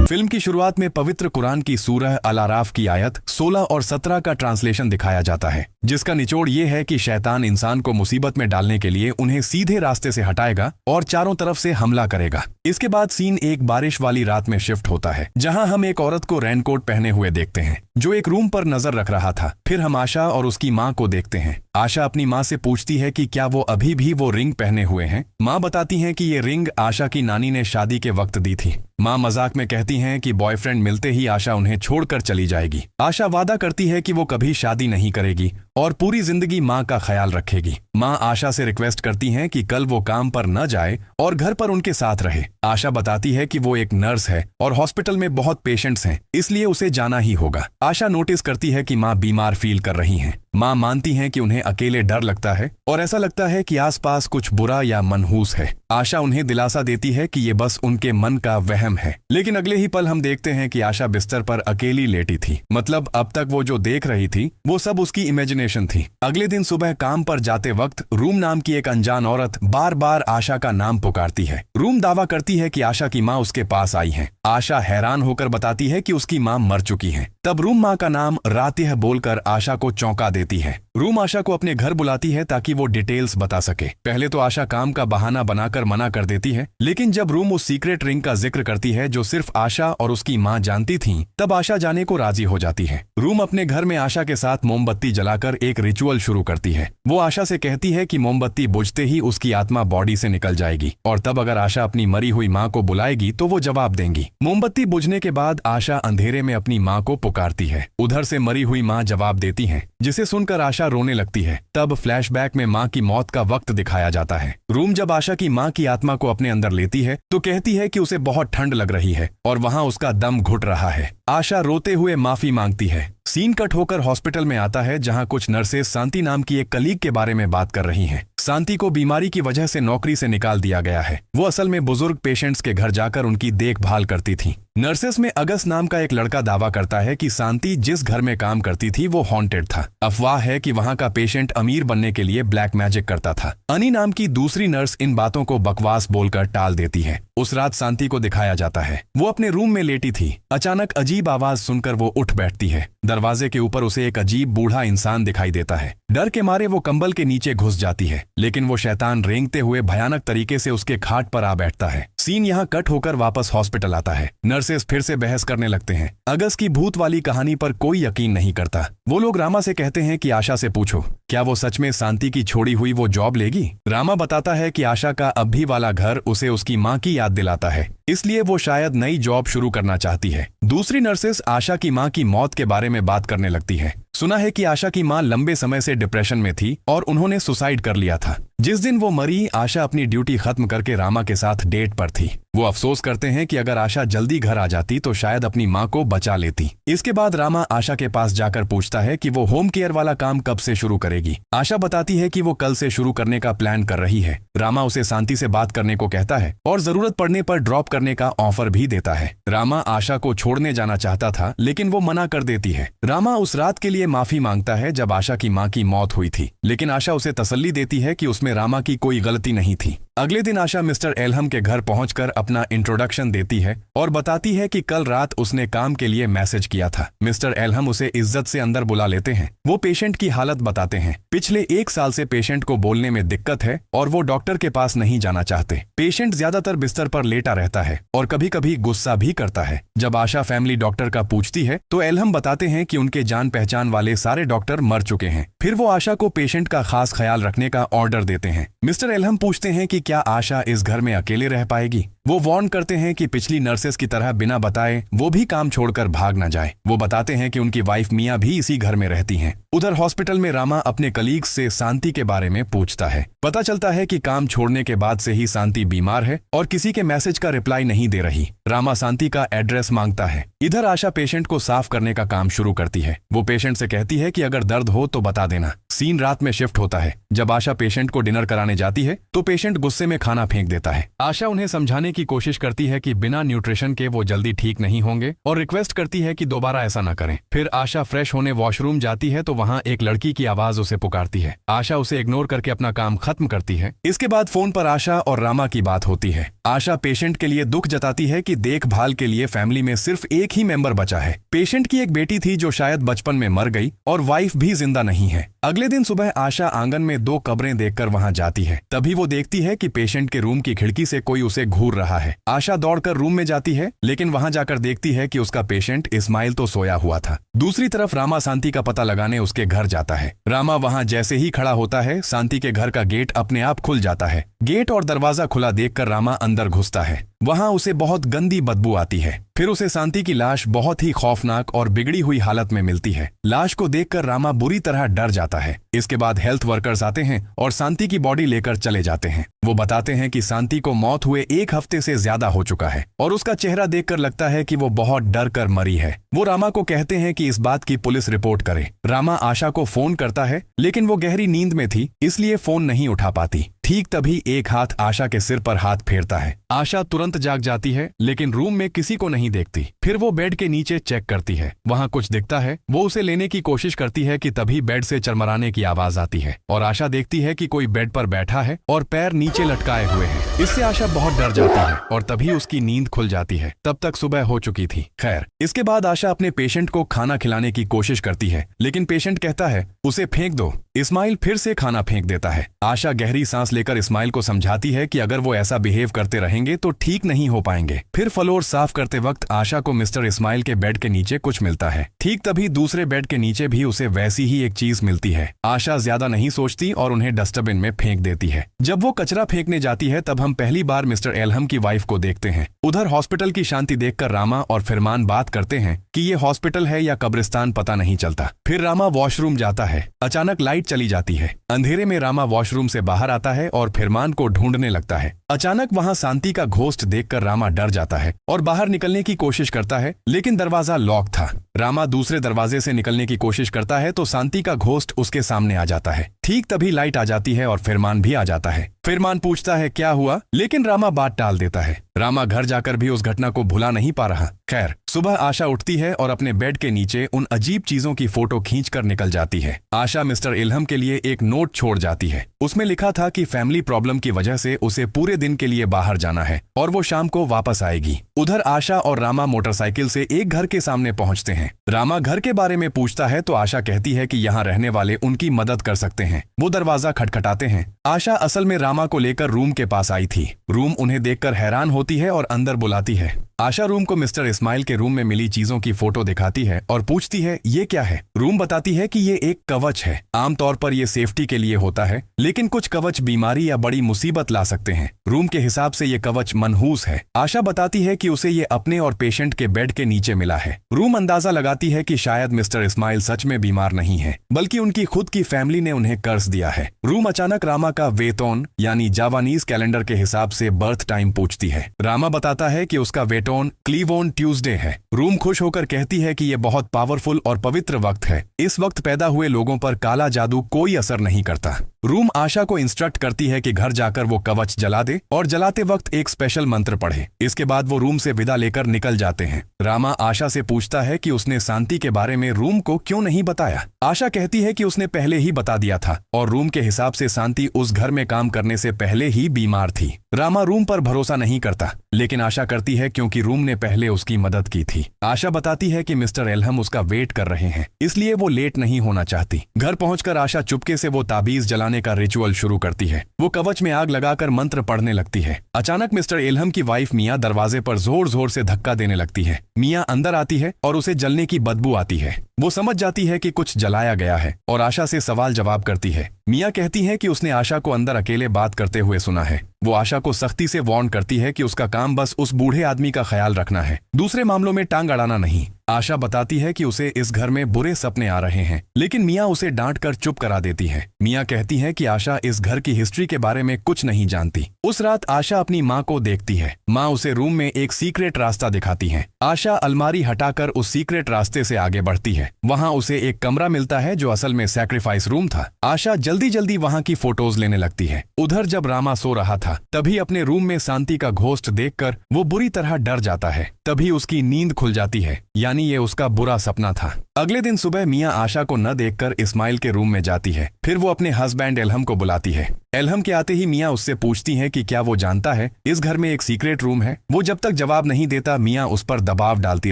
Film की शुरुआत में पवित्र कुरान की सूरह अल आराफ की आयत 16 और 17 का ट्रांसलेशन दिखाया जाता है, जिसका निचोड़ ये है कि शैतान इंसान को मुसीबत में डालने के लिए उन्हें सीधे रास्ते से हटाएगा और चारों तरफ से हमला करेगा। इसके बाद सीन एक बारिश वाली रात में शिफ्ट होता है, जहां हम एक औरत को रेनकोट पहने हुए देखते हैं जो एक रूम पर नजर रख रहा था। फिर हम आशा और उसकी माँ को देखते हैं। आशा अपनी माँ से पूछती है कि क्या वो अभी भी वो रिंग पहने हुए हैं। माँ बताती हैं कि ये रिंग आशा की नानी ने शादी के वक्त दी थी। माँ मजाक में कहती हैं कि बॉयफ्रेंड मिलते ही आशा उन्हें छोड़कर चली जाएगी। आशा वादा करती है कि वो कभी शादी नहीं करेगी और पूरी जिंदगी माँ का ख्याल रखेगी। माँ आशा से रिक्वेस्ट करती हैं कि कल वो काम पर न जाए और घर पर उनके साथ रहे। आशा बताती है कि वो एक नर्स है और हॉस्पिटल में बहुत पेशेंट्स हैं, इसलिए उसे जाना ही होगा। आशा नोटिस करती है कि माँ बीमार फील कर रही हैं। माँ मानती हैं कि उन्हें अकेले डर लगता है और ऐसा लगता है कि आसपास कुछ बुरा या मनहूस है। आशा उन्हें दिलासा देती है कि ये बस उनके मन का वहम है। लेकिन अगले ही पल हम देखते हैं कि आशा बिस्तर पर अकेली लेटी थी। मतलब अब तक वो जो देख रही थी वो सब उसकी इमेजिनेशन थी। अगले दिन सुबह काम पर जाते वक्त रूम नाम की एक अनजान औरत बार बार आशा का नाम पुकारती है। रूम दावा करती है कि आशा की माँ उसके पास आई है। आशा हैरान होकर बताती है कि उसकी माँ मर चुकी है। तब रूम माँ का नाम रातिह बोलकर आशा को चौंका देती है। रूम आशा को अपने घर बुलाती है ताकि वो डिटेल्स बता सके। पहले तो आशा काम का बहाना बनाकर मना कर देती है, लेकिन जब रूम उस सीक्रेट रिंग का जिक्र करती है जो सिर्फ आशा और उसकी माँ जानती थीं, तब आशा जाने को राजी हो जाती है। रूम अपने घर में आशा के साथ मोमबत्ती जलाकर एक रिचुअल शुरू करती है। वो आशा से कहती है कि मोमबत्ती बुझते ही उसकी आत्मा बॉडी से निकल जाएगी और तब अगर आशा अपनी मरी हुई माँ को बुलाएगी तो वो जवाब देंगी। मोमबत्ती बुझने के बाद आशा अंधेरे में अपनी माँ को पुकारती है। उधर से मरी हुई माँ जवाब देती है, जिसे सुनकर आशा रोने लगती है। तब फ्लैशबैक में माँ की मौत का वक्त दिखाया जाता है। रूम जब आशा की माँ की आत्मा को अपने अंदर लेती है तो कहती है कि उसे बहुत ठंड लग रही है और वहाँ उसका दम घुट रहा है। आशा रोते हुए माफी मांगती है। सीन कट होकर हॉस्पिटल में आता है, जहाँ कुछ नर्सेस शांति नाम की एक कलीग के बारे में बात कर रही हैं। शांति को बीमारी की वजह से नौकरी से निकाल दिया गया है। वो असल में बुजुर्ग पेशेंट्स के घर जाकर उनकी देखभाल करती थी। नर्सेस में अगस्त नाम का एक लड़का दावा करता है कि शांति जिस घर में काम करती थी वो हॉन्टेड था। अफवाह है कि वहाँ का पेशेंट अमीर बनने के लिए ब्लैक मैजिक करता था। अनी नाम की दूसरी नर्स इन बातों को बकवास बोलकर टाल देती है। उस रात शांति को दिखाया जाता है। वो अपने रूम में लेटी थी। अचानक अजीब आवाज सुनकर वो उठ बैठती है। दरवाजे के ऊपर उसे एक अजीब बूढ़ा इंसान दिखाई देता है। डर के मारे वो कंबल के नीचे घुस जाती है, लेकिन वो शैतान रेंगते हुए भयानक तरीके से उसके खाट पर आ बैठता है। सीन यहाँ कट होकर वापस हॉस्पिटल आता है। नर्सेस फिर से बहस करने लगते हैं। अगस्त की भूत वाली कहानी पर कोई यकीन नहीं करता। वो लोग रामा से कहते हैं कि आशा से पूछो, क्या वो सच में शांति की छोड़ी हुई वो जॉब लेगी। रामा बताता है कि आशा का अब भी वाला घर उसे उसकी माँ की याद दिलाता है, इसलिए वो शायद नई जॉब शुरू करना चाहती है। दूसरी नर्सेस आशा की माँ की मौत के बारे में बात करने लगती है। सुना है कि आशा की माँ लंबे समय से डिप्रेशन में थी और उन्होंने सुसाइड कर लिया था। जिस दिन वो मरी, आशा अपनी ड्यूटी खत्म करके रामा के साथ डेट पर थी। वो अफसोस करते हैं कि अगर आशा जल्दी घर आ जाती तो शायद अपनी माँ को बचा लेती। इसके बाद रामा आशा के पास जाकर पूछता है कि वो होम केयर वाला काम कब से शुरू करेगी। आशा बताती है कि वो कल से शुरू करने का प्लान कर रही है। रामा उसे शांति से बात करने को कहता है और जरूरत पड़ने पर ड्रॉप करने का ऑफर भी देता है। रामा आशा को छोड़ने जाना चाहता था, लेकिन वो मना कर देती है। रामा उस रात के लिए माफी मांगता है जब आशा की माँ की मौत हुई थी, लेकिन आशा उसे तसल्ली देती है कि उसमें रामा की कोई गलती नहीं थी। अगले दिन आशा मिस्टर एलहम के घर पहुंचकर अपना इंट्रोडक्शन देती है और बताती है कि कल रात उसने काम के लिए मैसेज किया था। मिस्टर एलहम उसे इज्जत से अंदर बुला लेते हैं। वो पेशेंट की हालत बताते हैं। पिछले 1 साल से पेशेंट को बोलने में दिक्कत है और वो डॉक्टर के पास नहीं जाना चाहते। पेशेंट ज्यादातर बिस्तर पर लेटा रहता है और कभी कभी गुस्सा भी करता है। जब आशा फैमिली डॉक्टर का पूछती है तो एलहम बताते हैं कि उनके जान पहचान वाले सारे डॉक्टर मर चुके हैं। फिर वो आशा को पेशेंट का खास ख्याल रखने का ऑर्डर देते हैं। मिस्टर एलहम पूछते हैं कि क्या आशा इस घर में अकेले रह पाएगी। वो वार्न करते हैं कि पिछली नर्सेस की तरह बिना बताए वो भी काम छोड़कर भाग न जाए। वो बताते हैं कि उनकी वाइफ मिया भी इसी घर में रहती हैं। उधर हॉस्पिटल में रामा अपने कलीग्स से शांति के बारे में पूछता है। पता चलता है कि काम छोड़ने के बाद से ही शांति बीमार है और किसी के मैसेज का रिप्लाई नहीं दे रही। रामा शांति का एड्रेस मांगता है। इधर आशा पेशेंट को साफ करने का काम शुरू करती है। वो पेशेंट से कहती है कि अगर दर्द हो तो बता देना। सीन रात में शिफ्ट होता है। जब आशा पेशेंट को डिनर कराने जाती है तो पेशेंट गुस्से में खाना फेंक देता है। आशा उन्हें समझाने की कोशिश करती है कि बिना न्यूट्रिशन के वो जल्दी ठीक नहीं होंगे और रिक्वेस्ट करती है कि दोबारा ऐसा न करें। फिर आशा फ्रेश होने वॉशरूम जाती है तो वहाँ एक लड़की की आवाज उसे पुकारती है। आशा उसे इग्नोर करके अपना काम खत्म करती है। इसके बाद फोन पर आशा और रामा की बात होती है। आशा पेशेंट के लिए दुख जताती है कि देखभाल के लिए फैमिली में सिर्फ एक ही मेंबर बचा है। पेशेंट की एक बेटी थी जो शायद बचपन में मर गई और वाइफ भी जिंदा नहीं है। अगले दिन सुबह आशा आंगन में 2 कब्रें देखकर वहां जाती है। तभी वो देखती है कि पेशेंट के रूम की खिड़की से कोई उसे घूर रहा है। आशा दौड़कर रूम में जाती है लेकिन वहां जाकर देखती है कि उसका पेशेंट इस्माइल तो सोया हुआ था। दूसरी तरफ रामा शांति का पता लगाने उसके घर जाता है। रामा वहां जैसे ही खड़ा होता है शांति के घर का गेट अपने आप खुल जाता है। गेट और दरवाजा खुला देखकर रामा अंदर घुसता है। वहां उसे बहुत गंदी बदबू आती है। फिर उसे शांति की लाश बहुत ही खौफनाक और बिगड़ी हुई हालत में मिलती है। लाश को देखकर रामा बुरी तरह डर जाता है। इसके बाद हेल्थ वर्कर्स आते हैं और शांति की बॉडी लेकर चले जाते हैं। वो बताते हैं कि शांति को मौत हुए 1 हफ्ते से ज्यादा हो चुका है और उसका चेहरा देखकर लगता है कि वो बहुत डर कर मरी है। वो रामा को कहते हैं कि इस बात की पुलिस रिपोर्ट करे। रामा आशा को फोन करता है लेकिन वो गहरी नींद में थी इसलिए फोन नहीं उठा पाती। ठीक तभी एक हाथ आशा के सिर पर हाथ फेरता है। आशा तुरंत जाग जाती है लेकिन रूम में किसी को नहीं देखती। फिर वो बेड के नीचे चेक करती है। वहाँ कुछ दिखता है। वो उसे लेने की कोशिश करती है कि तभी बेड से चरमराने की आवाज आती है और आशा देखती है कि कोई बेड पर बैठा है और पैर नीचे लटकाए हुए हैं। इससे आशा बहुत डर जाती है और तभी उसकी नींद खुल जाती है। तब तक सुबह हो चुकी थी। खैर, इसके बाद आशा अपने पेशेंट को खाना खिलाने की कोशिश करती है लेकिन पेशेंट कहता है उसे फेंक दो। इस्माइल फिर से खाना फेंक देता है। आशा गहरी सांस लेकर इस्माइल को समझाती है कि अगर वो ऐसा बिहेव करते रहेंगे तो ठीक नहीं हो पाएंगे। फिर फ्लोर साफ करते वक्त आशा को मिस्टर इस्माइल के बेड के नीचे कुछ मिलता है। ठीक तभी दूसरे बेड के नीचे भी उसे वैसी ही एक चीज मिलती है। आशा ज्यादा नहीं सोचती और उन्हें डस्टबिन में फेंक देती है। जब वो कचरा फेंकने जाती है तब हम पहली बार मिस्टर एलहम की वाइफ को देखते हैं। उधर हॉस्पिटल की शांति देखकर रामा और फिरमान बात करते हैं कि ये हॉस्पिटल है या कब्रिस्तान पता नहीं चलता। फिर रामा वॉशरूम जाता है। अचानक लाइट चली जाती है। अंधेरे में रामा वॉशरूम से बाहर आता है और फिरमान को ढूंढने लगता है। अचानक वहां शांति का घोस्ट देखकर रामा डर जाता है और बाहर निकलने की कोशिश करता है लेकिन दरवाजा लॉक था। रामा दूसरे दरवाजे से निकलने की कोशिश करता है तो शांति का घोस्ट उसके सामने आ जाता है। ठीक तभी लाइट आ जाती है और फिरमान भी आ जाता है। फिरमान पूछता है क्या हुआ, लेकिन रामा बात टाल देता है। रामा घर जाकर भी उस घटना को भुला नहीं पा रहा। खैर, सुबह आशा उठती है और अपने बेड के नीचे उन अजीब चीजों की फोटो खींचकर निकल जाती है। आशा मिस्टर इल्हम के लिए एक नोट छोड़ जाती है। उसमें लिखा था कि फैमिली प्रॉब्लम की वजह से उसे पूरे दिन के लिए बाहर जाना है और वो शाम को वापस आएगी। उधर आशा और रामा मोटरसाइकिल से एक घर के सामने पहुंचते हैं। रामा घर के बारे में पूछता है तो आशा कहती है कि यहाँ रहने वाले उनकी मदद कर सकते हैं। वो दरवाजा खटखटाते हैं। आशा असल में रामा को लेकर रूम के पास आई थी। रूम उन्हें देखकर हैरान होती है और अंदर बुलाती है। आशा रूम को मिस्टर इस्माइल के रूम में मिली चीजों की फोटो दिखाती है और पूछती है ये क्या है। रूम बताती है कि ये एक कवच है। आमतौर पर ये सेफ्टी के लिए होता है लेकिन कुछ कवच बीमारी या बड़ी मुसीबत ला सकते हैं। रूम के हिसाब से ये कवच मनहूस है। आशा बताती है कि उसे ये अपने और पेशेंट के बेड के नीचे मिला है। रूम अंदाजा लगाती है कि शायद मिस्टर इस्माइल सच में बीमार नहीं है बल्कि उनकी खुद की फैमिली ने उन्हें कर्ज दिया है। रूम अचानक रामा का वेतोन यानी जावानीज कैलेंडर के हिसाब से बर्थ टाइम पूछती है। रामा बताता है कि उसका वेटोन क्लीवोन ट्यूसडे है। रूम खुश होकर कहती है कि यह बहुत पावरफुल और पवित्र वक्त है। इस वक्त पैदा हुए लोगों पर काला जादू कोई असर नहीं करता। रूम आशा को इंस्ट्रक्ट करती है कि घर जाकर वो कवच जला दे और जलाते वक्त एक स्पेशल मंत्र पढ़े। इसके बाद वो रूम से विदा लेकर निकल जाते हैं। रामा आशा से पूछता है कि उसने शांति के बारे में रूम को क्यों नहीं बताया। आशा कहती है कि उसने पहले ही बता दिया था और रूम के हिसाब से शांति उस घर में काम करने से पहले ही बीमार थी। रामा रूम पर भरोसा नहीं करता लेकिन आशा करती है क्योंकि रूम ने पहले उसकी मदद की थी। आशा बताती है कि मिस्टर एल्हम उसका वेट कर रहे हैं इसलिए वो लेट नहीं होना चाहती। घर पहुंचकर आशा चुपके से वो ताबीज जलाने का रिचुअल शुरू करती है। वो कवच में आग लगाकर मंत्र पढ़ने लगती है। अचानक मिस्टर एल्हम की वाइफ मिया दरवाजे पर जोर जोर से धक्का देने लगती है। मिया अंदर आती है और उसे जलने की बदबू आती है। वो समझ जाती है कि कुछ जलाया गया है और आशा से सवाल जवाब करती है। मिया कहती है कि उसने आशा को अंदर अकेले बात करते हुए सुना है। वो आशा को सख्ती से वार्न करती है कि उसका काम बस उस बूढ़े आदमी का ख्याल रखना है, दूसरे मामलों में टांग अड़ाना नहीं। आशा बताती है कि उसे इस घर में बुरे सपने आ रहे हैं, लेकिन मियाँ उसे डांट कर चुप करा देती है। मियाँ कहती है कि आशा इस घर की हिस्ट्री के बारे में कुछ नहीं जानती। उस रात आशा अपनी माँ को देखती है। माँ उसे रूम में एक सीक्रेट रास्ता दिखाती है। आशा अलमारी हटाकर उस सीक्रेट रास्ते से आगे बढ़ती है। वहाँ उसे एक कमरा मिलता है जो असल में सैक्रिफाइस रूम था। आशा जल्दी जल्दी वहाँ की फोटोज लेने लगती है। उधर जब रामा सो रहा था तभी अपने रूम में शांति का घोस्ट देखकर वो बुरी तरह डर जाता है। तभी उसकी नींद खुल जाती है, यानी ये उसका बुरा सपना था। अगले दिन सुबह मियाँ आशा को न देखकर इस्माइल के रूम में जाती है। फिर वो अपने हस्बैंड एलहम को बुलाती है। एलहम के आते ही मियाँ उससे पूछती हैं कि क्या वो जानता है इस घर में एक सीक्रेट रूम है। वो जब तक जवाब नहीं देता मियाँ उस पर दबाव डालती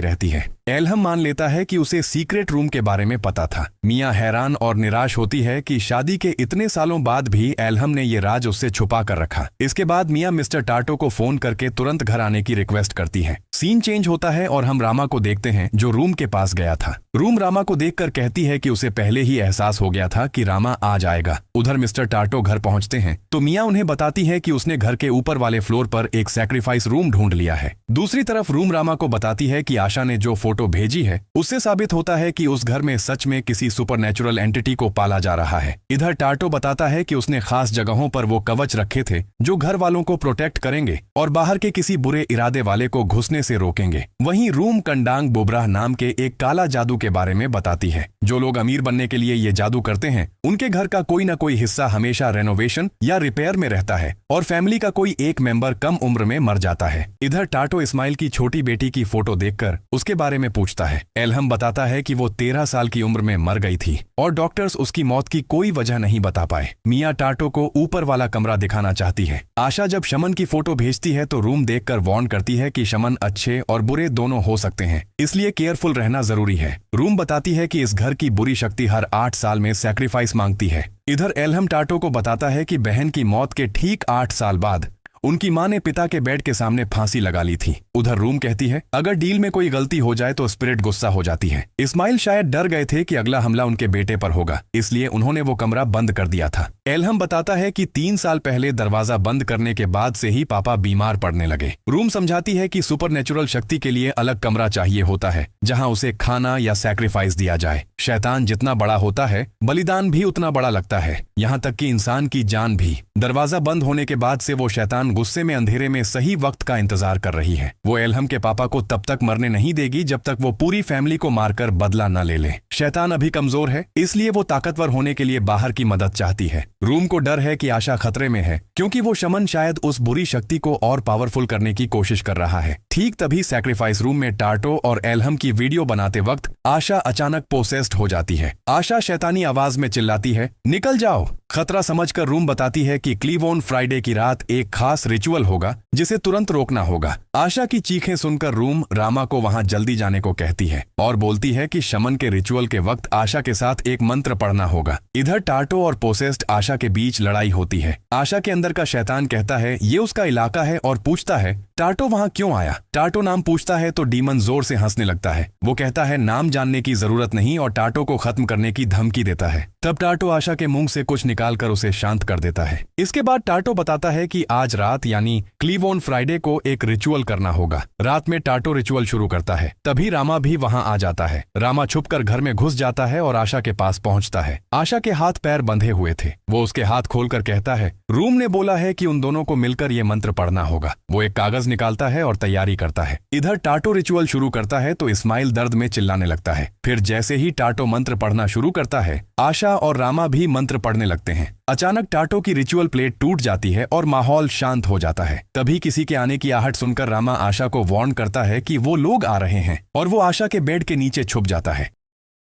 रहती है। एलहम मान लेता है कि उसे सीक्रेट रूम के बारे में पता था। मियाँ हैरान और निराश होती है कि शादी के इतने सालों बाद भी एलहम ने ये राज उससे छुपा कर रखा। इसके बाद मियाँ मिस्टर टाटो को फोन करके तुरंत घर आने की रिक्वेस्ट करती है। सीन चेंज होता है और हम रामा को देखते हैं जो रूम के पास गया था। रूम रामा को देखकर कहती है कि उसे पहले ही एहसास हो गया था कि रामा आ जाएगा। उधर मिस्टर टाटो घर पहुंचते हैं तो मियाँ उन्हें बताती है कि उसने घर के ऊपर वाले फ्लोर पर एक सैक्रिफाइस रूम ढूंढ लिया है। दूसरी तरफ रूम रामा को बताती है कि आशा ने जो फोटो भेजी है उससे साबित होता है कि उस घर में सच में किसी सुपरनैचुरल एंटिटी को पाला जा रहा है। इधर टाटो बताता है कि उसने खास जगहों पर वो कवच रखे थे जो घर वालों को प्रोटेक्ट करेंगे और बाहर के किसी बुरे इरादे वाले को घुसने से रोकेंगे। वहीं रूम कंडांग बोबराह नाम के एक काला जादू के बारे में बताती है। जो लोग अमीर बनने के लिए ये जादू करते हैं उनके घर का कोई ना कोई हिस्सा हमेशा रेनोवेशन या रिपेयर में रहता है और फैमिली का कोई एक मेंबर कम उम्र में मर जाता है। इधर टाटो इस्माइल की छोटी बेटी की फोटो देखकर उसके बारे में पूछता है। एलहम बताता है कि वो 13 साल की उम्र में मर गई थी और डॉक्टर्स उसकी मौत की कोई वजह नहीं बता पाए। मियाँ टाटो को ऊपर वाला कमरा दिखाना चाहती है। आशा जब शमन की फोटो भेजती है तो रूम देखकर वार्न करती है कि शमन अच्छे और बुरे दोनों हो सकते हैं, इसलिए केयरफुल रहना जरूरी है। रूम बताती है कि इस घर की बुरी शक्ति हर 8 साल में सैक्रिफाइस मांगती है। इधर एलहम टाटो को बताता है कि बहन की मौत के ठीक 8 साल बाद उनकी मां ने पिता के बेड के सामने फांसी लगा ली थी। उधर रूम कहती है अगर डील में कोई गलती हो जाए तो स्पिरिट गुस्सा हो जाती है। इस्माइल शायद डर गए थे कि अगला हमला उनके बेटे पर होगा, इसलिए उन्होंने वो कमरा बंद कर दिया था। एलहम बताता है कि 3 साल पहले दरवाजा बंद करने के बाद से ही पापा बीमार पड़ने लगे। रूम समझाती है कि सुपरनेचुरल शक्ति के लिए अलग कमरा चाहिए होता है जहां उसे खाना या सैक्रिफाइस दिया जाए। शैतान जितना बड़ा होता है बलिदान भी उतना बड़ा लगता है, यहाँ तक कि इंसान की जान भी। दरवाजा बंद होने के बाद से वो शैतान गुस्से में अंधेरे में सही वक्त का इंतजार कर रही है। वो एलहम के पापा को तब तक मरने नहीं देगी जब तक वो पूरी फैमिली को मारकर बदला न ले ले। शैतान अभी कमजोर है, इसलिए वो ताकतवर होने के लिए बाहर की मदद चाहती है। रूम को डर है कि आशा खतरे में है क्योंकि वो शमन शायद उस बुरी शक्ति को और पावरफुल करने की कोशिश कर रहा है। ठीक तभी सैक्रिफाइस रूम में टाटो और एलहम की वीडियो बनाते वक्त आशा अचानक पोसेस्ड हो जाती है। आशा शैतानी आवाज में चिल्लाती है, निकल जाओ। खतरा समझकर रूम बताती है कि क्लीवोन फ्राइडे की रात एक खास रिचुअल होगा जिसे तुरंत रोकना होगा। आशा की चीखें सुनकर रूम रामा को वहां जल्दी जाने को कहती है और बोलती है कि शमन के रिचुअल के वक्त आशा के साथ एक मंत्र पढ़ना होगा। इधर टाटो और पोसेस्ड आशा के बीच लड़ाई होती है। आशा के अंदर का शैतान कहता है ये उसका इलाका है और पूछता है टाटो वहां क्यों आया। टाटो नाम पूछता है तो डीमन जोर से हंसने लगता है। वो कहता है नाम जानने की जरूरत नहीं और टाटो को खत्म करने की धमकी देता है। तब टाटो आशा के मुंह से कुछ निकालकर उसे शांत कर देता है। इसके बाद टाटो बताता है कि आज रात यानी क्लीवोन फ्राइडे को एक रिचुअल करना होगा। रात में टाटो रिचुअल शुरू करता है, तभी रामा भी वहां आ जाता है। रामा छुपकर घर में घुस जाता है और आशा के पास पहुंचता है। आशा के हाथ पैर बंधे हुए थे। वो उसके हाथ खोलकर कहता है रूम ने बोला है कि उन दोनों को मिलकर ये मंत्र पढ़ना होगा। वो एक कागज निकालता है और तैयारी करता है। इधर टाटो रिचुअल शुरू करता है तो इस्माइल दर्द में चिल्लाने लगता है। फिर जैसे ही टाटो मंत्र पढ़ना शुरू करता है आशा और रामा भी मंत्र पढ़ने लगते हैं। अचानक टाटो की रिचुअल प्लेट टूट जाती है और माहौल शांत हो जाता है। तभी किसी के आने की आहट सुनकर रामा आशा को वार्न करता है कि वो लोग आ रहे हैं और वो आशा के बेड के नीचे छुप जाता है।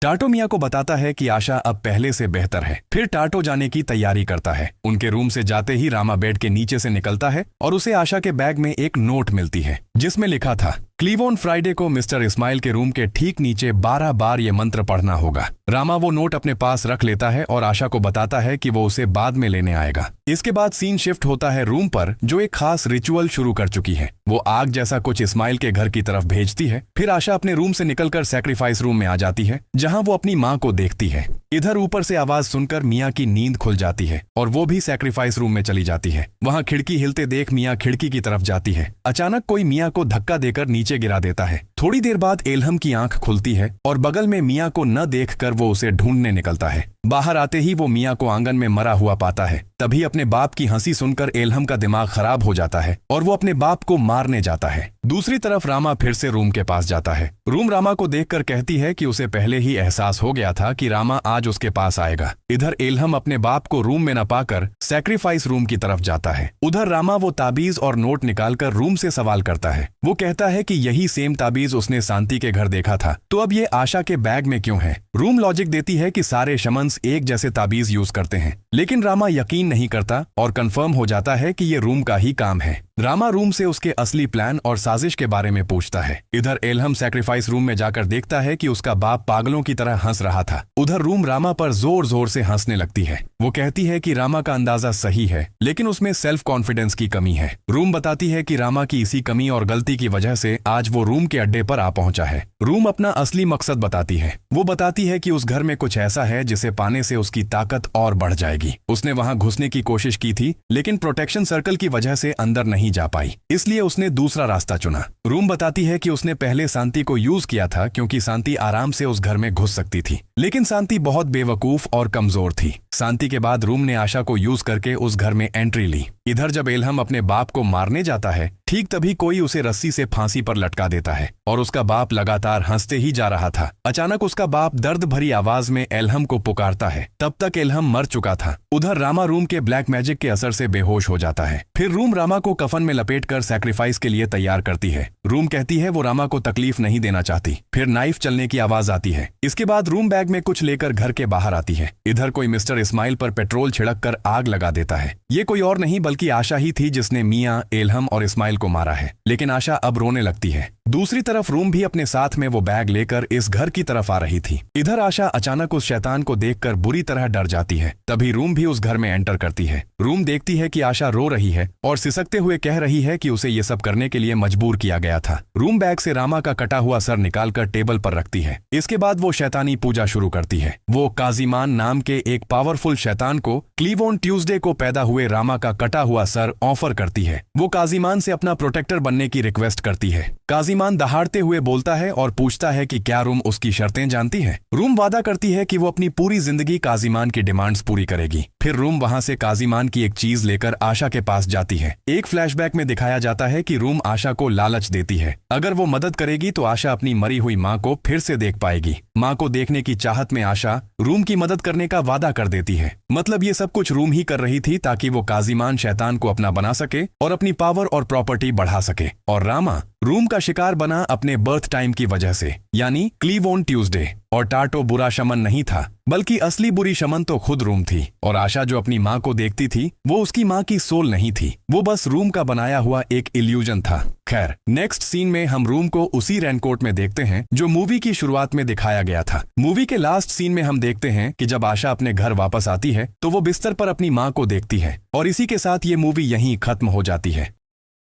टाटो मियाँ को बताता है कि आशा अब पहले से बेहतर है। फिर टाटो जाने की तैयारी करता है। उनके रूम से जाते ही रामा बेड के नीचे से निकलता है और उसे आशा के बैग में एक नोट मिलती है जिसमें लिखा था क्लीवोन फ्राइडे को मिस्टर इस्माइल के रूम के ठीक नीचे 12 बार ये मंत्र पढ़ना होगा। रामा वो नोट अपने पास रख लेता है और आशा को बताता है कि वो उसे बाद में लेने आएगा। इसके बाद सीन शिफ्ट होता है रूम पर जो एक खास रिचुअल शुरू कर चुकी है। वो आग जैसा कुछ इस्माइल के घर की तरफ भेजती है। फिर आशा अपने रूम से निकलकर सैक्रिफाइस रूम में आ जाती है जहां वो अपनी मां को देखती है। इधर ऊपर से आवाज सुनकर मियाँ की नींद खुल जाती है और वो भी सैक्रिफाइस रूम में चली जाती है। वहां खिड़की हिलते देख मियाँ खिड़की की तरफ जाती है। अचानक कोई मियाँ को धक्का देकर नीचे गिरा देता है। थोड़ी देर बाद एलहम की आंख खुलती है और बगल में मियाँ को न देखकर वो उसे ढूंढने निकलता है। बाहर आते ही वो मियाँ को आंगन में मरा हुआ पाता है। तभी अपने बाप की हंसी सुनकर एलहम का दिमाग खराब हो जाता है और वो अपने बाप को मारने जाता है। दूसरी तरफ रामा फिर से रूम के पास जाता है। रूम रामा को देखकर कहती है कि उसे पहले ही एहसास हो गया था कि रामा आज उसके पास आएगा। इधर एलहम अपने बाप को रूम में न पाकर सैक्रिफाइस रूम की तरफ जाता है। उधर रामा वो ताबीज और नोट निकालकर रूम से सवाल करता है। वो कहता है कि यही सेम ताबीज उसने शांति के घर देखा था, तो अब ये आशा के बैग में क्यों है। रूम लॉजिक देती है कि सारे शमन्स एक जैसे ताबीज यूज करते हैं, लेकिन रामा यकीन नहीं करता और कंफर्म हो जाता है कि ये रूम का ही काम है। रामा रूम से उसके असली प्लान और साजिश के बारे में पूछता है। इधर एलहम सैक्रिफाइस रूम में जाकर देखता है कि उसका बाप पागलों की तरह हंस रहा था। उधर रूम रामा पर जोर जोर से हंसने लगती है। वो कहती है कि रामा का अंदाजा सही है, लेकिन उसमें सेल्फ कॉन्फिडेंस की कमी है। रूम बताती है कि रामा की इसी कमी और गलती की वजह से आज वो रूम के अड्डे पर आ पहुंचा है। रूम अपना असली मकसद बताती है। वो बताती है कि उस घर में कुछ ऐसा है जिसे पाने से उसकी ताकत और बढ़ जाएगी। उसने वहां घुसने की कोशिश की थी, लेकिन प्रोटेक्शन सर्कल की वजह से अंदर नहीं जा पाई, इसलिए उसने दूसरा रास्ता चुना। रूम बताती है कि उसने पहले शांति को यूज किया था क्योंकि शांति आराम से उस घर में घुस सकती थी, लेकिन शांति बहुत बेवकूफ और कमजोर थी। शांति के बाद रूम ने आशा को यूज करके उस घर में एंट्री ली। इधर जब एलहम अपने बाप को मारने जाता है, ठीक तभी कोई उसे रस्सी से फांसी पर लटका देता है और उसका बाप लगातार हंसते ही जा रहा था। अचानक उसका बाप दर्द भरी आवाज में एलहम को पुकारता है। तब तक एलहम मर चुका था। उधर रामा रूम के ब्लैक मैजिक के असर से बेहोश हो जाता है। फिर रूम रामा को कफन में लपेटकर सैक्रिफाइस के लिए तैयार करती है। रूम कहती है वो रामा को तकलीफ नहीं देना चाहती। फिर नाइफ चलने की आवाज आती है। इसके बाद रूम बैग में कुछ लेकर घर के बाहर आती है। इधर कोई मिस्टर इस्माइल पर पेट्रोल छिड़क कर आग लगा देता है। ये कोई और नहीं बल्कि आशा ही थी जिसने मियाँ, एलहम और इस्माइल को मारा है। लेकिन आशा अब रोने लगती है। दूसरी तरफ रूम भी अपने साथ में वो बैग लेकर इस घर की तरफ आ रही थी। इधर आशा अचानक उस शैतान को देखकर बुरी तरह डर जाती है। तभी रूम भी उस घर में एंटर करती है। रूम देखती है कि आशा रो रही है और सिसकते हुए कह रही है कि उसे ये सब करने के लिए मजबूर किया गया था। रूम बैग से रामा का कटा हुआ सर निकालकर टेबल पर रखती है। इसके बाद वो शैतानी पूजा शुरू करती है। वो काजीमान नाम के एक पावरफुल शैतान को क्लीव ऑन ट्यूसडे को पैदा हुए रामा का कटा हुआ सर ऑफर करती है। वो काजीमान से अपना प्रोटेक्टर बनने की रिक्वेस्ट करती है। काजीमान दहाड़ते हुए बोलता है और पूछता है कि क्या रूम उसकी शर्तें जानती है। रूम वादा करती है कि वो अपनी पूरी जिंदगी काजीमान की डिमांड्स पूरी करेगी। फिर रूम वहां से काजीमान की एक चीज लेकर आशा के पास जाती है। एक फ्लैशबैक में दिखाया जाता है कि रूम आशा को लालच देती है। अगर वो मदद करेगी तो आशा अपनी मरी हुई माँ को फिर से देख पाएगी। माँ को देखने की चाहत में आशा रूम की मदद करने का वादा कर देती है। मतलब ये सब कुछ रूम ही कर रही थी ताकि वो काजीमान शैतान को अपना बना सके और अपनी पावर और प्रॉपर्टी बढ़ा सके। और रामा रूम का शिकार बना अपने बर्थ टाइम की वजह से, यानी क्लीव ऑन ट्यूसडे। और टाटो बुरा शमन नहीं था, बल्कि असली बुरी शमन तो खुद रूम थी। और आशा जो अपनी माँ को देखती थी वो उसकी माँ की सोल नहीं थी, वो बस रूम का बनाया हुआ एक इल्यूजन था। खैर, नेक्स्ट सीन में हम रूम को उसी रेनकोट में देखते हैं जो मूवी की शुरुआत में दिखाया गया था। मूवी के लास्ट सीन में हम देखते हैं कि जब आशा अपने घर वापस आती है तो वो बिस्तर पर अपनी माँ को देखती है। और इसी के साथ ये मूवी यहीं खत्म हो जाती है।